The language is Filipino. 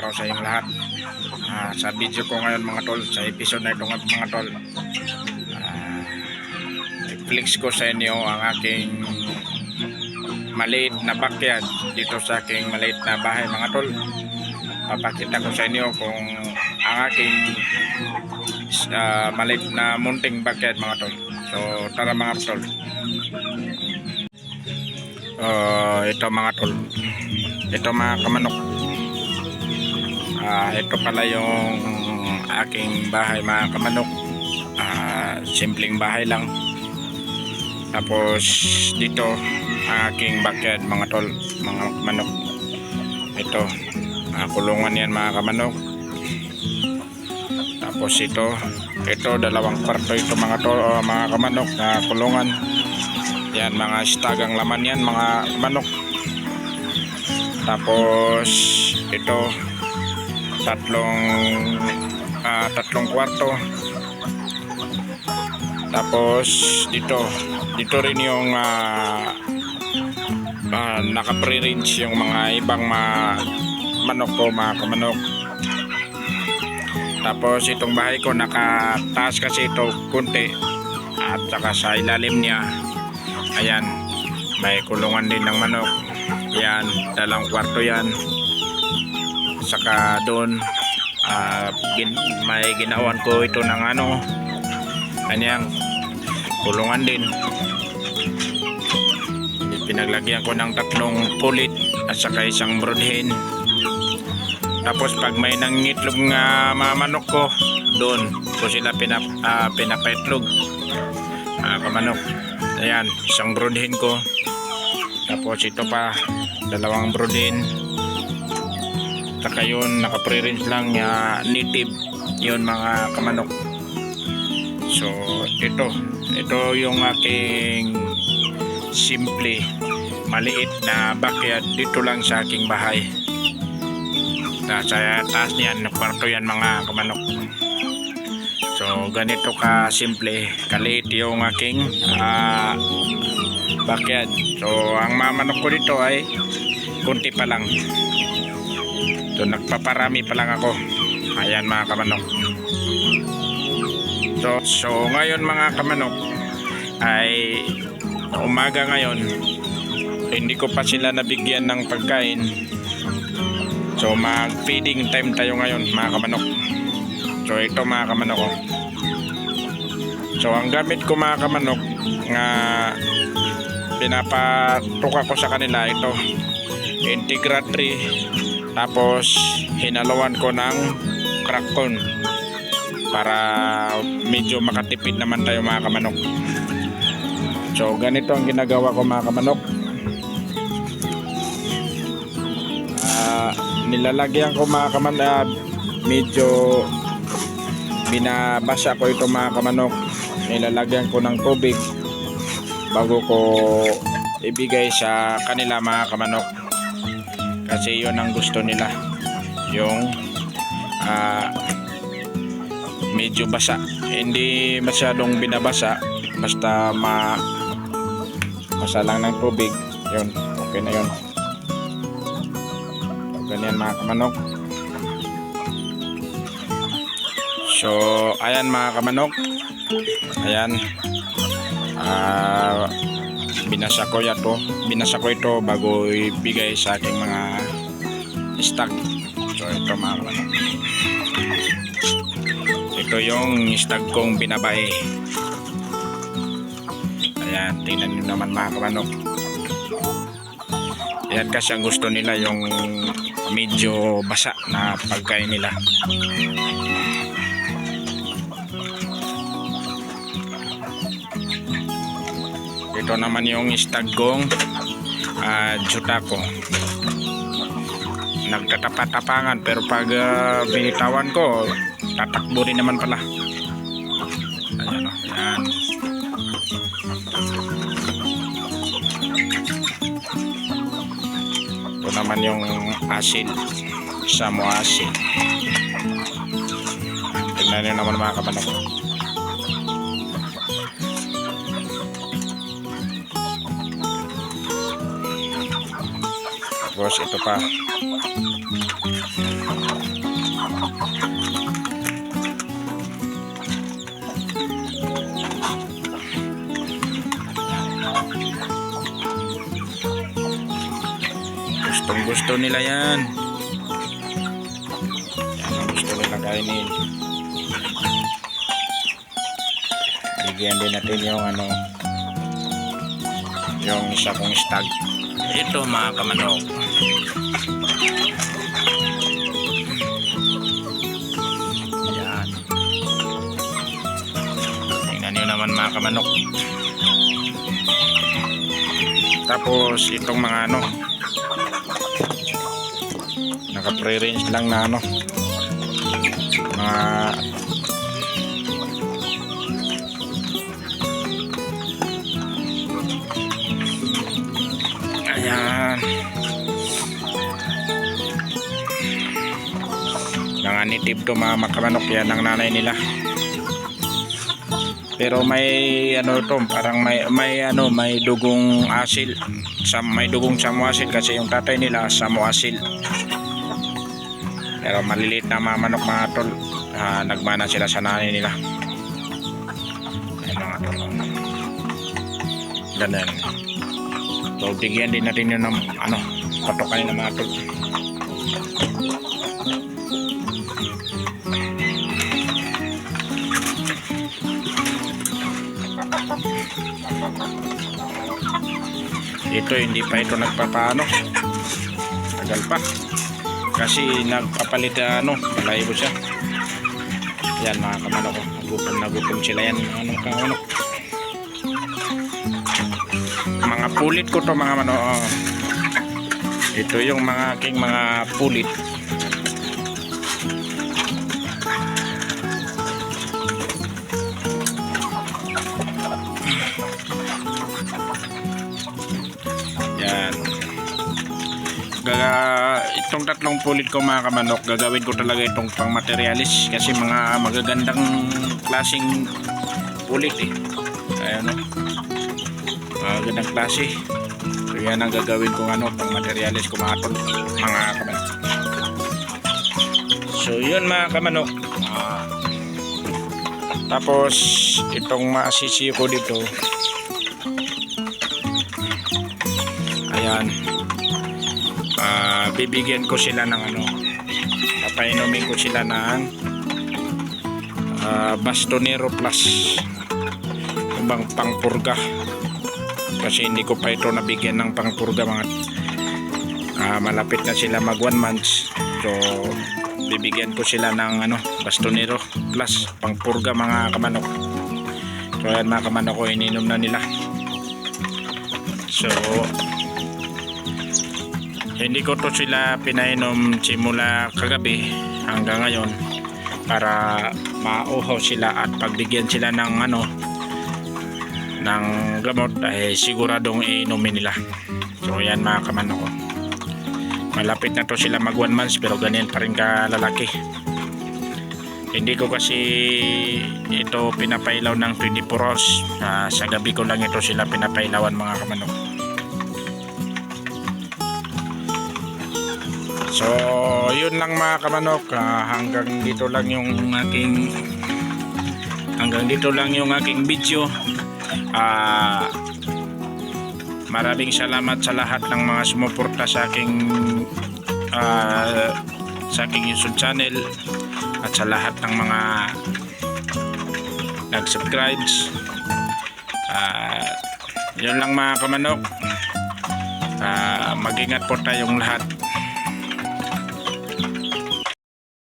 araw sa inyong lahat. Sa video ko ngayon mga tol, sa episode na ito mga tol, i-flex ko sa inyo ang aking maliit na backyard dito sa aking maliit na bahay mga tol. Papakita ko sa inyo kung ang aking maliit na munting backyard mga tol. So tara mga tol. Ito mga tol, ito mga kamanok. Ito pala yung aking bahay mga kamanok. Simpleng bahay lang. Tapos dito ang aking backyard mga tol, mga kamanok. Ito kulungan yan mga kamanok. Tapos ito dalawang kwarto ito mga tol, mga kamanok na kulungan. Yan mga stagang laman yan mga manok. Tapos ito tatlong kwarto. Tapos dito rin yung naka-pre-range yung mga ibang manok ko mga kamanok. Tapos itong bahay ko nakataas kasi ito kunti, at saka sa ilalim niya ayan may kulungan din ng manok. Yan dalawang kwarto yan. Saka doon may ginawan ko ito ng kanyang kulungan din. Pinaglagyan ko ng 3 pulit at saka isang broodhen. Tapos pag may nangitlog nga mga manok ko, doon ko sila pinapaitlog kamanok. Ayan, isang broodhen ko. Tapos ito pa, 2 broodhen. Saka yun, naka-pre-range lang native yun mga kamanok. So ito yung aking simple maliit na backyard dito lang sa aking bahay. Sa taas niyan, kwarto yan mga kamanok. So ganito ka simple, kaliit yung aking backyard. So ang mamanok ko dito ay kunti pa lang. So nagpaparami pa lang ako. Ayan mga kamanok. So ngayon mga kamanok ay umaga ngayon, hindi ko pa sila nabigyan ng pagkain. So mag feeding time tayo ngayon mga kamanok. So ito mga kamanok ko. So ang gamit ko mga kamanok nga pinapatuka ko sa kanila, ito Integra 3. Tapos hinaluan ko ng crack corn para medyo makatipid naman tayo mga kamanok. So ganito ang ginagawa ko mga kamanok. Nilalagyan ko mga kamanok, medyo binabasa ko ito mga kamanok. Nilalagyan ko ng tubig bago ko ibigay sa kanila mga kamanok, kasi yun ang gusto nila, yung medyo basa, hindi masyadong binabasa, basta basa lang ng tubig, yun okay na yun. So, ganyan mga kamanok. So ayan mga kamanok, ayan binasa ko ito bago ibigay sa aking mga stock. So ito mga kamanok, ito yung stock kong binabae. Ayan, tingnan nyo naman mga kamanok. Ayan, kasi ang gusto nila yung medyo basa na pagkain nila. Ito naman yung stag kong jutako. Nagtatapa-tapangan, pero pag binitawan ko, tatakbo rin naman pala. Ayan o, ayan. Ito naman yung asin, samo asin. Tignan nyo naman mga kamanok. Tapos ito pa. Gustong gusto nila yan. Yan ang gusto nila kainin. Bigyan din natin yung ano, yung isa kong stag. Ito mga kamanok. Yan. Tingnan nyo naman mga kamanok. Tapos itong mga ano, naka pre-range lang na ano, mga ayan, mga native to mga makamanok. Yan ang nanay nila, pero may ano to, parang may ano, may dugong asil, may dugong Samu asil kasi yung tatay nila Samu asil. Pero maliliit na mga manok mga tol, nagmana sila sa nanay nila. Ayan mga tol, ganun. So bigyan din natin yun ng ano, patukan ng mga tol. Ito hindi pa ito nagpapaano, tagal pa kasi nagpapalit ano, malayo siya. Yan mga kamanok ko, nagutom sila yan mga kamanok. Mga pulit ko to mga manok. Ito yung mga aking mga pulit. Yan. Itong tatlong pulit ko mga kamanok, gagawin ko talaga itong pang materialis kasi mga magagandang klaseng pulit eh. Ayan o, magagandang klase. So yan ang gagawin kong ano, pang materialis ko mga kamanok. So yun mga kamanok. Tapos itong maasisi ko dito, ayan, bibigyan ko sila ng ano, papainumin ko sila ng Bastonero Plus, yung bang pangpurga, kasi hindi ko pa ito nabigyan ng pangpurga mga malapit na sila mag 1 month. So bibigyan ko sila ng ano, Bastonero Plus pangpurga mga kamanok. So yan mga kamanok ko, ininom na nila. So hindi ko to sila pinainom simula kagabi hanggang ngayon para mauhaw sila at pagbigyan sila ng ano, ng gamot ay siguradong iinumin nila. So yan mga kamanok ko, malapit na to sila mag 1 month pero ganyan pa rin kalalaki. Hindi ko kasi ito pinapailaw ng 24 hours. Sa gabi ko lang ito sila pinapailawan mga kamanok. So yun lang mga kamanok, hanggang dito lang yung aking video. Maraming salamat sa lahat ng mga sumuporta sa aking YouTube channel at sa lahat ng mga nag-subscribes. Yun lang mga kamanok, mag-ingat po tayong lahat.